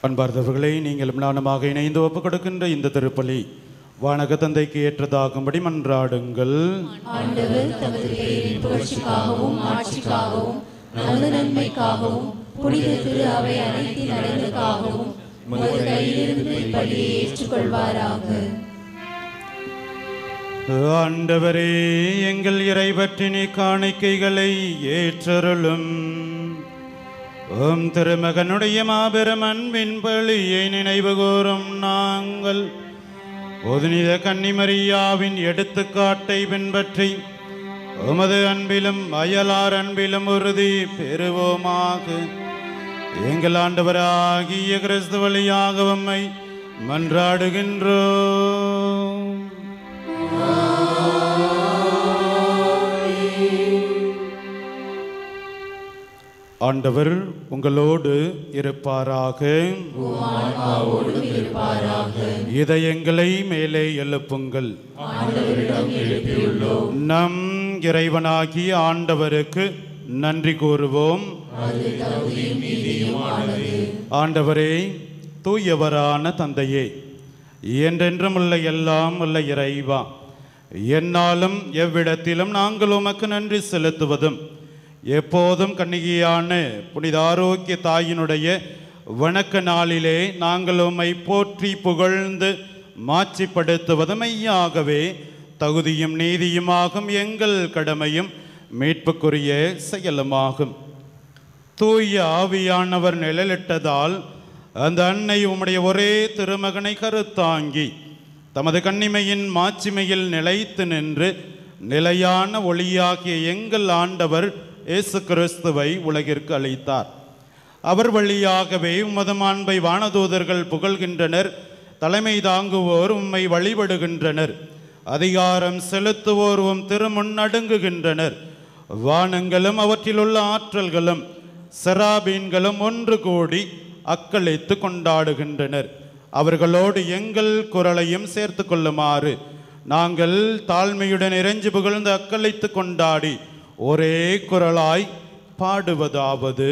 A: அன்பார்ந்தவர்களே, நீங்களும் நானுமாக இணைந்து ஒப்புக் கொடுக்கின்ற இந்த திருப்பலி வானக தந்தைக்கு ஏற்றதாகும்படி மன்றாடுங்கள்.
D: ஆண்டவர் தமது பெயரின் புகழ்ச்சிக்காகவும் ஆட்சிக்காகவும் நமது நன்மைக்காகவும் புனித திரு அவை அனைத்தின் நலனுக்காகவும் உமது கையிலிருந்து இப்பலியை ஏற்றுக்கொள்வாராக.
A: ஆண்டவரே, எங்கள் இறைவற்றினி காணிக்கைகளை ஏற்றருளும். திருமகனுடைய மாபெரும் அன்பின் பலியை நினைவு கூறும் நாங்கள் புனித கன்னிமரியாவின் எடுத்துக்காட்டை பின்பற்றி உமது அன்பிலும் அயலார் அன்பிலும் உறுதி பெறுவோமாக. எங்கள் ஆண்டவராகிய கிறிஸ்து வழியாக உம்மை மன்றாடுகின்றோம். ஆண்டவர் உங்களோடு இருப்பாராக. இதயங்களை மேலே எழுப்புங்கள். நம் இறைவனாகிய ஆண்டவருக்கு நன்றி கூறுவோம். ஆண்டவரே, தூயவரான தந்தையே, என்றென்றும் உள்ள எல்லாம் உள்ள இறைவா, என்னாலும் எவ்விடத்திலும் நாங்கள் உமக்கு நன்றி செலுத்துவதும் எப்போதும் கன்னிகையான புனித ஆரோக்கிய தாயினுடைய வணக்க நாளிலே நாங்கள் உம்மை போற்றி புகழ்ந்து மாட்சிப்படுத்துவது மெய்யாகவே தகுதியும் நீதியுமாகும் எங்கள் கடமையும் மீட்புக்குரிய செயலுமாகும். தூய ஆவியானவர் நிழலிட்டதால் அந்த அன்னை உம்முடைய ஒரே திருமகனை கருத்தாங்கி தமது கன்னிமையின் மாட்சிமையில் நிலைத்து நின்று நிலையான ஒளியாகிய எங்கள் ஆண்டவர் இயேசு கிறிஸ்துவை உலகிற்கு அளித்தார். அவர் வழியாகவே உமது மாண்பை வானதூதர்கள் புகழ்கின்றனர். தலைமை தாங்குவோர் உம்மை வழிபடுகின்றனர். அதிகாரம் செலுத்துவோர் உம் திருமுன் நடுங்குகின்றனர். வானங்களும் அவற்றிலுள்ள ஆற்றல்களும் செராபீன்களும் ஒன்று கூடி அக்களித்து கொண்டாடுகின்றனர். அவர்களோடு எங்கள் குரலையும் சேர்த்து கொள்ளுமாறு நாங்கள் தாழ்மையுடன் இறைஞ்சி புகழ்ந்து அக்களித்து கொண்டாடி ஒரே குரலாய் பாடுவதாவது: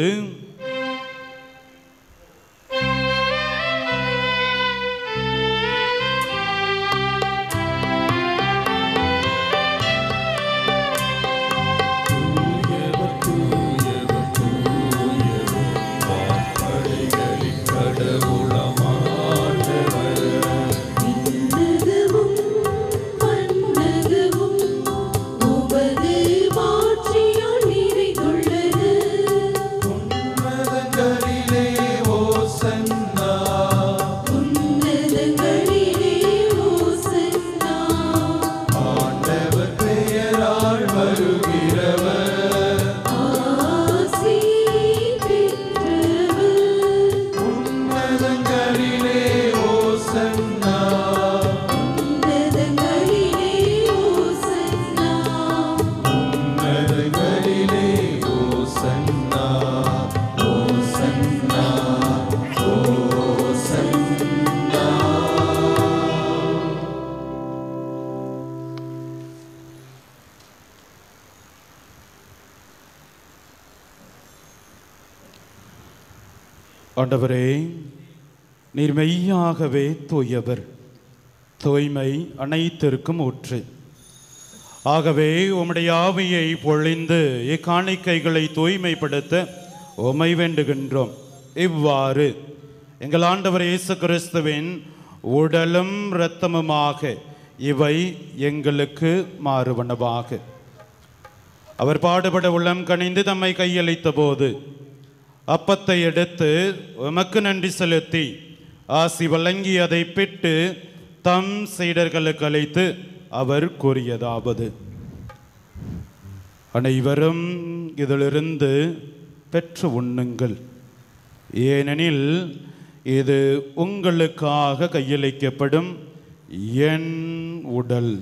A: ஆண்டவரே, நீர் மெய்யாகவே தூயவர், தூய்மை அனைத்திற்கும் ஊற்று. ஆகவே உம்முடைய ஆவியை பொழிந்து இக்காணிக்கைகளை தூய்மைப்படுத்த உம்மை வேண்டுகின்றோம். இவ்வாறு எங்கள் ஆண்டவர் இயேசு கிறிஸ்துவின் உடலும் இரத்தமுமாக இவை எங்களுக்கு மாறுவனவாக. அவர் பாடுபட உள்ளம் கனிந்து தம்மை கையளித்த போது அப்பத்தை எடுத்து உமக்கு நன்றி செலுத்தி ஆசி வழங்கி அதை பெற்று தம் சீடர்களுக்கு அளித்து அவர் கூறியதாவது: அனைவரும் இதிலிருந்து பெற்று உண்ணுங்கள், ஏனெனில் இது உங்களுக்காக கையளிக்கப்படும் என் உடல்.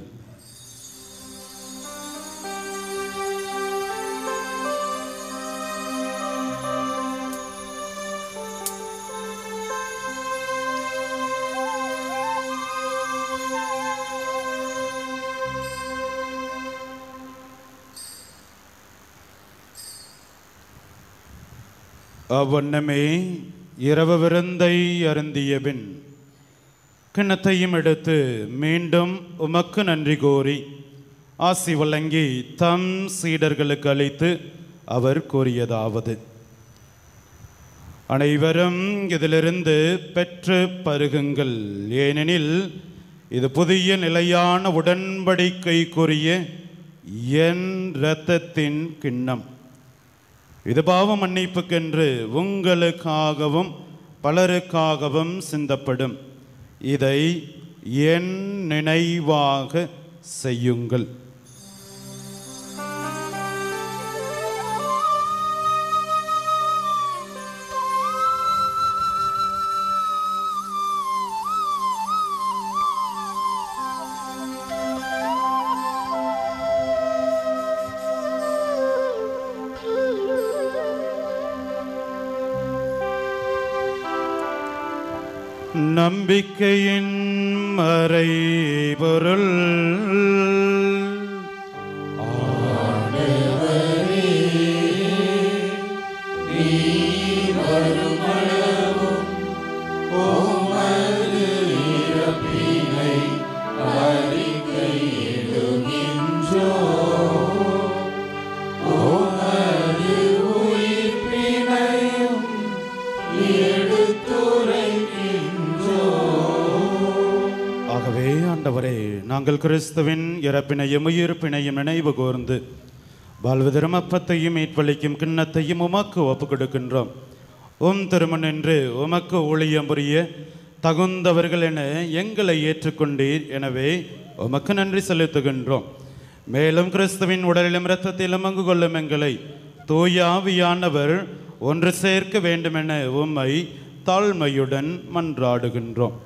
A: அவ்வண்ணமே இரவு விருந்தை அருந்தியபின் கிண்ணத்தையும் எடுத்து மீண்டும் உமக்கு நன்றி கோரி ஆசி வழங்கி தம் சீடர்களுக்கு அளித்து அவர் கூறியதாவது: அனைவரும் இதிலிருந்து பெற்று பருகுங்கள், ஏனெனில் இது புதிய நிலையான உடன்படிக்கைக்குரிய என் இரத்தத்தின் கிண்ணம். இது பாவ மன்னிப்புக்கென்று உங்களுக்காகவும் பலருக்காகவும் சிந்தப்படும். இதை என் நினைவாக செய்யுங்கள். நம்பிக்கையின் மறைபொருள் ஆண்டவரே, நாங்கள் கிறிஸ்துவின் இறப்பினையும் உயிர்ப்பினையும் நினைவு கூர்ந்து வாழ்வதரும் அப்பத்தையும் மீட்பளிக்கும் கிண்ணத்தையும் உமக்கு ஒப்புக் கொடுக்கின்றோம். திருமண் என்று உமக்கு ஊழியம் புரிய தகுந்தவர்கள் என எங்களை ஏற்றுக்கொண்டீர். எனவே உமக்கு நன்றி செலுத்துகின்றோம். மேலும் கிறிஸ்துவின் உடலிலும் இரத்தத்திலும் பங்கு கொள்ளும் எங்களை தூய ஆவியானவர் ஒன்று சேர்க்க வேண்டுமென உம்மை தாழ்மையுடன் மன்றாடுகின்றோம்.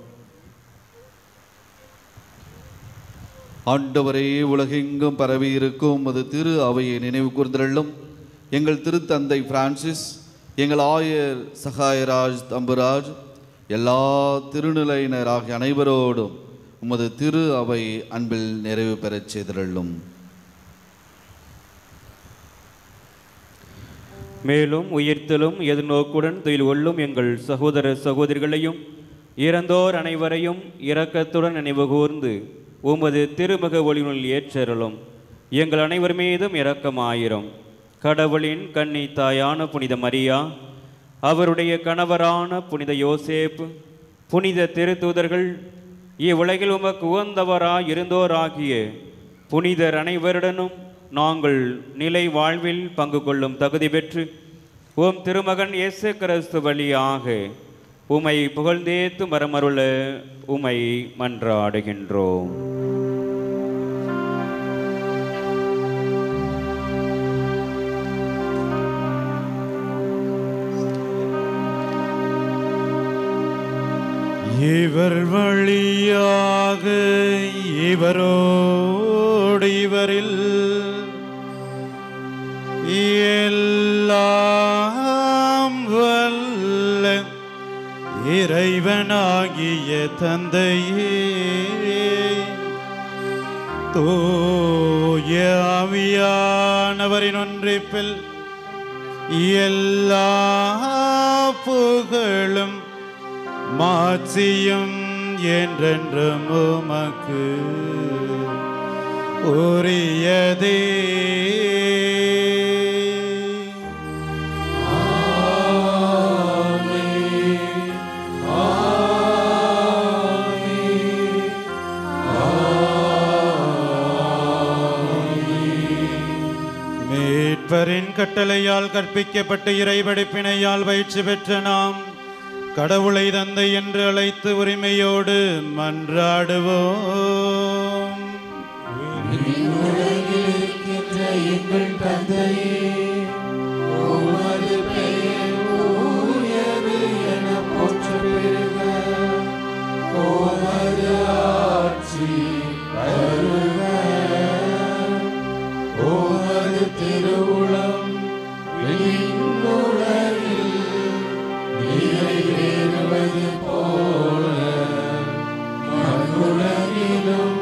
F: ஆண்டவரே, உலகெங்கும் பரவி இருக்கும் அது திரு அவையை நினைவு கூர்ந்தருளும். எங்கள் திருத்தந்தை பிரான்சிஸ், எங்கள் ஆயர் சகாயராஜ் தம்புராஜ், எல்லா திருநிலையினர் ஆகிய அனைவரோடும் உமது திரு அவை அன்பில் நிறைவு பெறச் செய்தருளும்.
E: மேலும் உயிர்த்தலும் எதிர்நோக்குடன் துயில் கொள்ளும் எங்கள் சகோதர சகோதரிகளையும் இறந்தோர் அனைவரையும் இரக்கத்துடன் நினைவு கூர்ந்து உமது திருமுக ஒளியுள் ஏற்றருளும். எங்கள் அனைவர் மீதும் இரக்கமாயிரும். கடவுளின் கன்னி தாயான புனித மரியா, அவருடைய கணவரான புனித யோசேப்பு, புனித திருத்தூதர்கள், இவ்வுலகில் உமக்கு உகந்தவராய் இருந்தோராகிய புனிதர் அனைவருடனும் நாங்கள் நிலை வாழ்வில் பங்கு கொள்ளும் தகுதி பெற்று உம் திருமகன் இயேசு கிறிஸ்து வழியாக உமை புகழ்ந்தேத்து மரமருள உமை மன்றாடுகின்றோம்.
A: இவர் வழியாக இவரோடு இவரில் எல்லாம் வல்ல இறைவனாகிய தந்தையே, தூய ஆவியானவரின் ஒன்றிப்பில் எல்லா புகழும் மாட்சியும் என்றென்றும் உமக்கு உரியதே. மீட்பரின் கட்டளையால் கற்பிக்கப்பட்ட இறைவடிப்பினையால் பயிற்சி பெற்ற நாம் கடவுளை தந்தை என்று அழைத்து உரிமையோடு மன்றாடுவோம்.
B: எங்கள் தந்தையே, உமது பெயர் தூயது என போற்றப் பெறுக. உமது ஆட்சி வருக. உமது திருவுளம் விண்ணுலகில் நிறைவேறுவது போல மண்ணுலகிலும்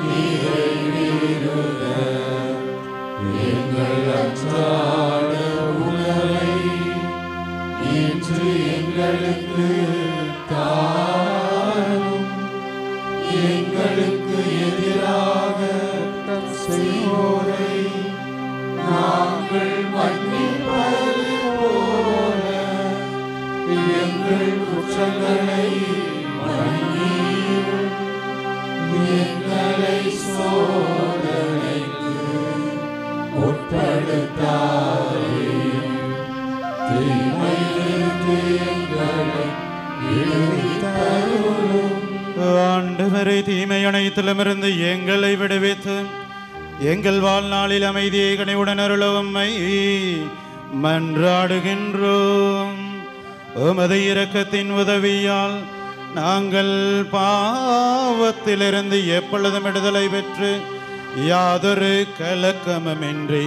B: நிறைவேறுக. எங்கள் அன்றாட உணவை இன்று எங்களுக்கு தாரும். எங்களுக்கு எதிராக குற்றம் செய்வோரை நாங்கள் மன்னிப்பது போல எங்கள் குற்றங்களை மன்னியும். எங்களை சோதனைக்கு உட்படுத்தாதேயும். தீமையிலிருந்து எங்களை விடுவித்தருளும்.
A: ஆண்டவரை தீமை அனைத்திலுமிருந்து எங்களை விடுவித்து எங்கள் வாழ்நாளில் அமைதியை கனிவுடன் அருளவும்மை மன்றாடுகின்றோம். உமது இரக்கத்தின் உதவியால் நாங்கள் பாவத்திலிருந்து எப்பொழுதும் விடுதலை பெற்று யாதொரு கலக்கமின்றி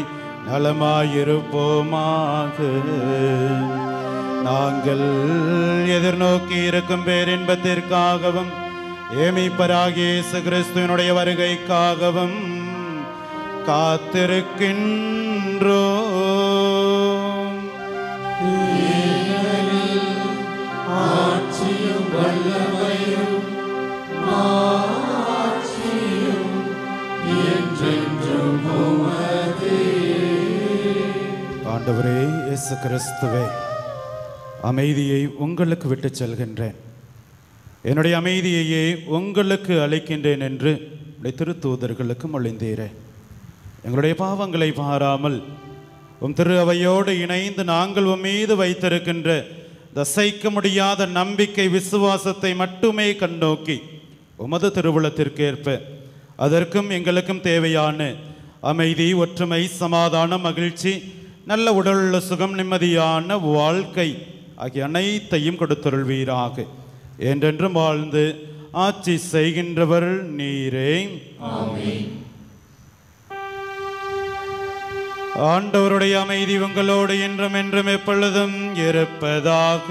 A: நலமாயிருப்போமாக. நாங்கள் எதிர்நோக்கி இருக்கும் பேரின்பத்திற்காகவும் ஏமிப்பராகிய இயேசு கிறிஸ்துவினுடைய வருகைக்காகவும் காத்திருக்கின்றோம்.
B: ஆட்சியும் வல்லமையும் மாட்சியும் என்றென்றும் உமதே.
A: ஆண்டவரே இயேசு கிறிஸ்துவே, அமைதியை உங்களுக்கு விட்டுச் செல்கின்றேன், என்னுடைய அமைதியையே உங்களுக்கு அளிக்கின்றேன் என்று திருத்தூதர்களுக்கு மொழிந்தீரே. எங்களுடைய பாவங்களை பாராமல் உம் திரு அவையோடு இணைந்து நாங்கள் உம் மீது வைத்திருக்கின்ற அசைக்க முடியாத நம்பிக்கை விசுவாசத்தை மட்டுமே கண்ணோக்கி உமது திருவுளத்திற்கேற்ப அதற்கும் எங்களுக்கும் தேவையான அமைதி, ஒற்றுமை, சமாதானம், மகிழ்ச்சி, நல்ல உடல் சுகம், நிம்மதியான வாழ்க்கை ஆகிய அனைத்தையும் கொடுத்தருள்வீராக. என்றென்றும் வாழ்ந்து ஆட்சி செய்கின்றவர் நீரே. ஆண்டவருடைய அமைதி உங்களோடு என்றும் என்றும் எப்பொழுதும் இருப்பதாக.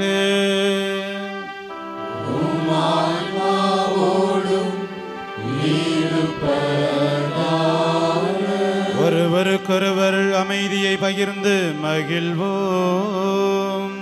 A: ஒருவருக்கொருவர் அமைதியை பகிர்ந்து மகிழ்வோம்.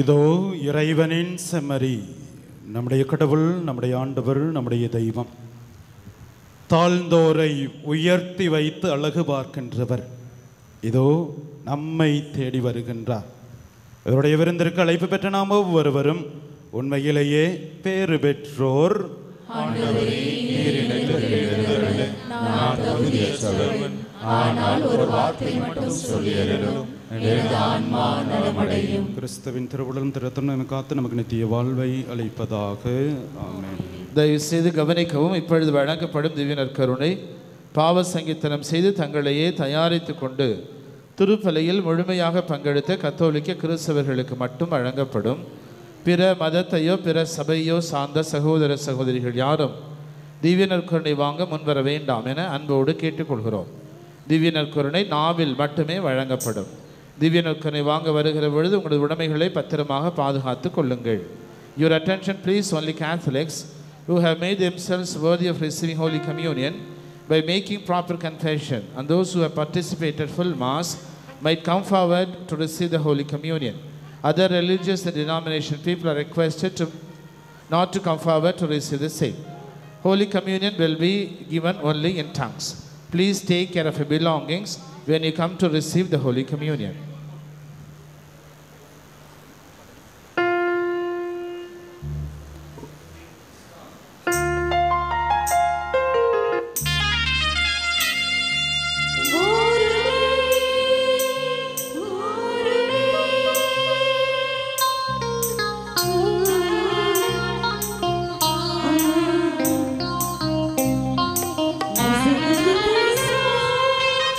A: இதோ இறைவனின் செம்மறி, நம்முடைய கடவுள், நம்முடைய ஆண்டவர், நம்முடைய தெய்வம், தாழ்ந்தோரை உயர்த்தி வைத்து அழகு பார்க்கின்றவர். இதோ நம்மை தேடி வருகின்றார். இவருடைய விருந்திற்கு அழைப்பு பெற்ற நாம் ஒவ்வொருவரும் உண்மையிலேயே பேறு பெற்றோர்.
B: ஆனால் ஒரு வார்த்தை மட்டும் சொல்லியருளும், எனது ஆன்மா நலமடையும்.
A: கிறிஸ்துவின் திருவுடலும் திருத்தம் காத்து நமக்கு நித்திய வாழ்வை அளிப்பதாக. ஆமென்.
G: தயவு செய்து கவனிக்கவும். இப்பொழுது வழங்கப்படும் திவ்ய நற்கருணை பாவ சங்கீர்த்தனம் செய்து தங்களையே தயாரித்து கொண்டு திருப்பலியில் முழுமையாக பங்கெடுத்த கத்தோலிக்க கிறிஸ்தவர்களுக்கு மட்டும் வழங்கப்படும். பிற மதத்தையோ பிற சபையோ சார்ந்த சகோதர சகோதரிகள் யாரும் திவ்ய நற்கருணை வாங்க முன்வர வேண்டாம் என அன்போடு கேட்டுக்கொள்கிறோம். திவ்ய நற்கருணை நாவில் மட்டுமே வழங்கப்படும். திவ்ய நற்கருணை வாங்க வருகிற பொழுது உங்களது உடைமைகளை பத்திரமாக பாதுகாத்து கொள்ளுங்கள். Your attention please, only Catholics who have made themselves worthy of receiving Holy Communion by making proper confession, and those who have participated full Mass might come forward to receive the Holy Communion. Other religious and denomination people are requested not to come forward to receive the same. Holy Communion will be given only in tongues. Please take care of your belongings when you come to receive the Holy Communion.
D: Thank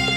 D: you.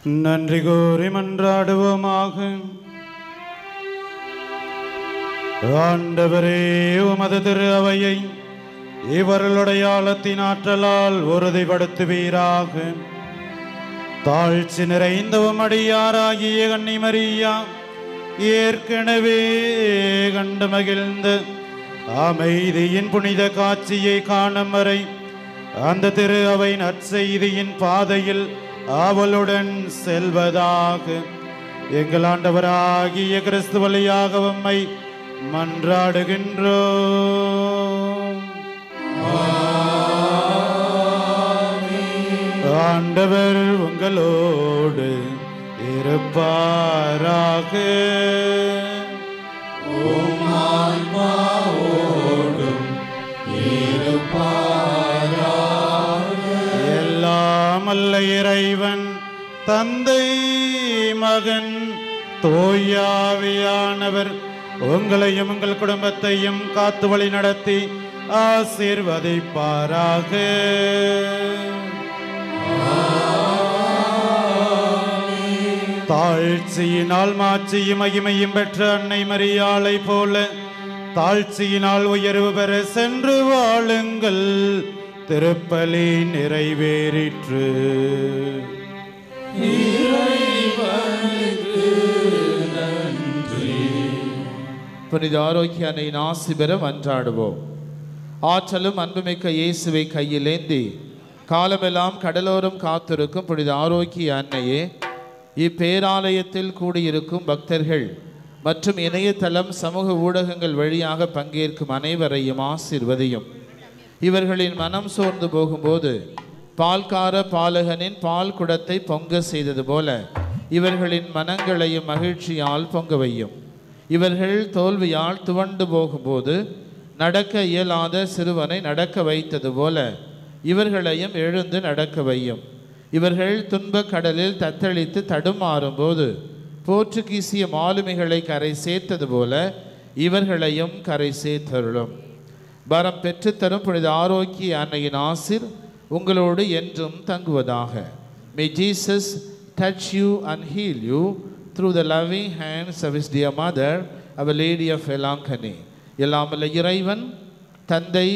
A: நன்றி கூறி மன்றாடுவோமாக. ஆண்டவரே, உமது திரு அவையை இவர்களுடைய ஆழத்தின் ஆற்றலால் உறுதிப்படுத்துவீராக. தாழ்ச்சி நிறைந்த உமடியாராகிய கன்னிமரியா ஏற்கனவே கண்டு மகிழ்ந்த அமைதியின் புனித காட்சியை காணும் வரை அந்த திரு அவை நற்செய்தியின் பாதையில் ஆவலுடன் செல்வதாக. எங்கள் ஆண்டவராகிய கிறிஸ்து வழியாக உம்மை மன்றாடுகின்றோம். ஆண்டவர் உங்களோடு இருப்பாராக. எல்லாம் அல்ல இறைவன் தந்தை மகன் தூயாவியானவர் உங்களையும் உங்கள் குடும்பத்தையும் காத்து வழி நடத்தி ஆசீர்வதிப்பாராக. தாழ்ச்சியினால் மாட்சியும் மகிமையும் பெற்ற அன்னை மரியாளை போல தாழ்ச்சியினால் உயர்வு பெற சென்று வாழுங்கள். திருப்பலி நிறைவேறிற்று.
G: புனித ஆரோக்கிய அன்னையின் ஆசி பெற மன்றாடுவோம். ஆற்றலும் அன்புமிக்க இயேசுவை கையிலேந்தி காலமெல்லாம் கடலோரம் காத்திருக்கும் புனித ஆரோக்கிய அன்னையே, இப்பேராலயத்தில் கூடியிருக்கும் பக்தர்கள் மற்றும் இணையதளம் சமூக ஊடகங்கள் வழியாக பங்கேற்கும் அனைவரையும் ஆசீர்வதியும். இவர்களின் மனம் சோர்ந்து போகும்போது பால்கார பாலகனின் பால் குடத்தை பொங்க செய்தது போல இவர்களின் மனங்களையும் மகிழ்ச்சியால் பொங்க வையும். இவர்கள் தோல்வியால் துவண்டு போகும்போது நடக்க இயலாத சிறுவனை நடக்க வைத்தது போல இவர்களையும் எழுந்து நடக்க வையும். இவர்கள் துன்பக் கடலில் தத்தளித்து தடுமாறும்போது போர்ச்சுகீசிய மாலுமிகளை கரை சேர்த்தது போல இவர்களையும் கரை சேர்த்தருளும். வரம் பெற்றுத்தரும் புனித ஆரோக்கிய அன்னையின் ஆசிர் உங்களோடு என்றும் தங்குவதாக. May Jesus touch you and heal you through the loving hands of his dear mother, Our Lady of Elankani. எல்லாம் வல்ல இறைவன் தந்தை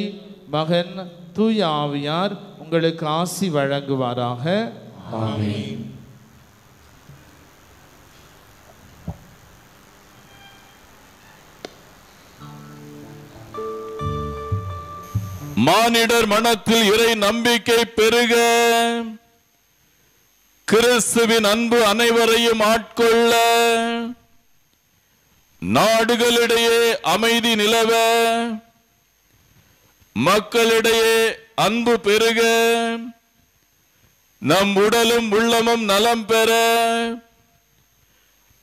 G: மகன் தூய ஆவியார் உங்களுக்கு ஆசி வழங்குவாராக.
B: ஆமென்.
H: மானிடர் மனத்தில் இறை நம்பிக்கை பெருக, கிறிஸ்துவின் அன்பு அனைவரையும் ஆட்கொள்ள, நாடுகளிடையே அமைதி நிலவ, மக்களிடையே அன்பு பெருக, நம் உடலும் உள்ளமும் நலம் பெற,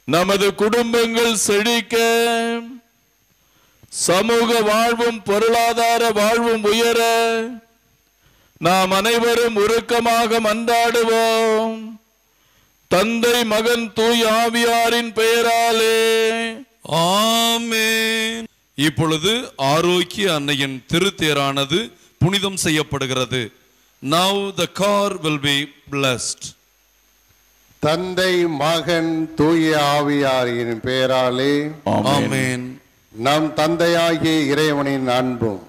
H: நமது குடும்பங்கள் செழிக்க, சமூக வாழ்வும் பொருளாதார வாழ்வும் உயர நாம் அனைவரும் உருக்கமாக மன்றாடுவோம். தந்தை மகன் தூய ஆவியாரின் பெயராலே
I: ஆமென். இப்பொழுது ஆரோக்கிய அன்னையின் திருத்தேரானது புனிதம் செய்யப்படுகிறது. Now the car will be blessed.
J: தந்தை மகன் தூய ஆவியாரின் பெயராலே
I: ஆமென்.
J: நம் தந்தையாகிய இறைவனின் அன்பும்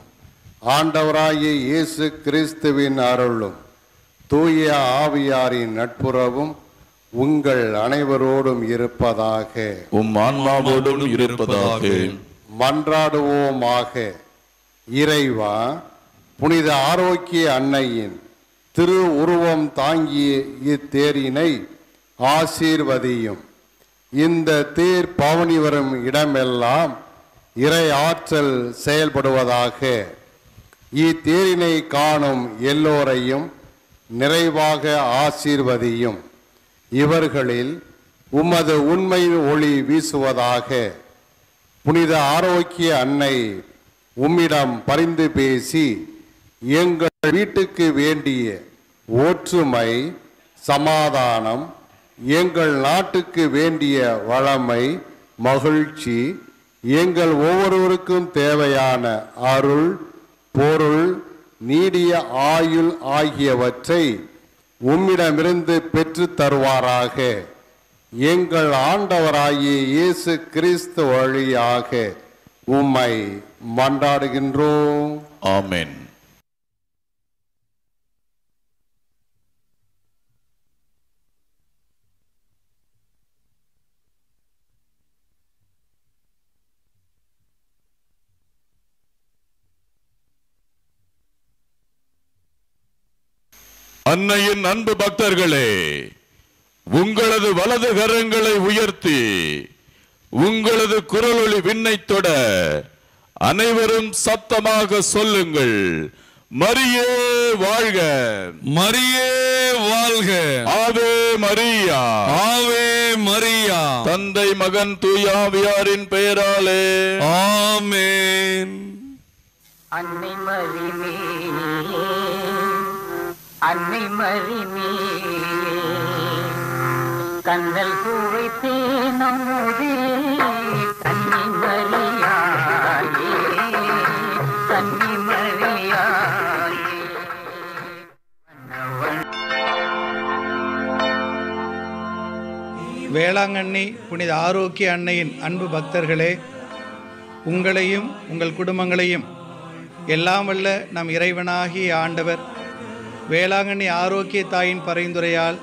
J: ஆண்டவராகிய இயேசு கிறிஸ்துவின் அருளும் தூய ஆவியாரின் நட்புறவும் உங்கள் அனைவரோடும் இருப்பதாக.
H: உம் ஆன்மாவோடும் இருப்பதாக.
J: மன்றாடுவோமாக. இறைவா, புனித ஆரோக்கிய அன்னையின் திரு உருவம் தாங்கிய இத்தேரினை ஆசீர்வதியும். இந்த தேர் பவனி வரும் இடமெல்லாம் இறை ஆற்றல் செயல்படுவதாக. இத்தேரினை காணும் எல்லோரையும் நிறைவாக ஆசீர்வதியும். இவர்களில் உமது உண்மையின் ஒளி வீசுவதாக. புனித ஆரோக்கிய அன்னை உம்மிடம் பரிந்து பேசி எங்கள் வீட்டுக்கு வேண்டிய ஒற்றுமை, சமாதானம், எங்கள் நாட்டுக்கு வேண்டிய வளமை, மகிழ்ச்சி, எங்கள் ஒவ்வொருவருக்கும் தேவையான அருள், பொருள், நீடிய ஆயுள் ஆகியவற்றை உம்மிடமிருந்து பெற்று தருவாராக. எங்கள் ஆண்டவராகிய இயேசு கிறிஸ்து வழியாக உம்மை மன்றாடுகின்றோம்.
H: ஆமென். அன்னையின் அன்பு பக்தர்களே, உங்களது வலது கரங்களை உயர்த்தி உங்களது குரலொலி விண்ணை தொட அனைவரும் சத்தமாக சொல்லுங்கள். மரியே வாழ்க, மரியே வாழ்க, ஆவே மரியா, ஆவே மரியா. தந்தை மகன் தூயாவியாரின் பெயராலே ஆமென்.
K: அன்னை மரியே, அன்னை மரியே, கண்ணல் சுவைத்தே நம்முதே கன்னி மரியாயே, கன்னி மரியாயே.
L: வேளாங்கண்ணி புனித ஆரோக்கிய அன்னையின் அன்பு பக்தர்களே, உங்களையும் உங்கள் குடும்பங்களையும் எல்லாம் வல்ல நம் இறைவனாகிய ஆண்டவர் வேளாங்கண்ணி ஆரோக்கிய தாயின் பரிந்துரையால்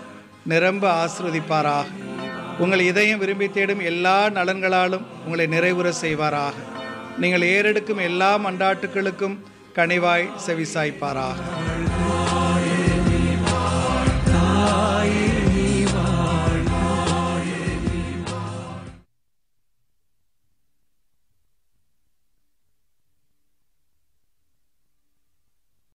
L: நிரம்ப ஆசீர்வதிப்பாராக. உங்கள் இதயம் விரும்பி தேடும் எல்லா நலன்களாலும் உங்களை நிறைவுற செய்வாராக. நீங்கள் ஏறெடுக்கும் எல்லா மன்றாட்டுகளுக்கும் கனிவாய் செவிசாய்ப்பாராக.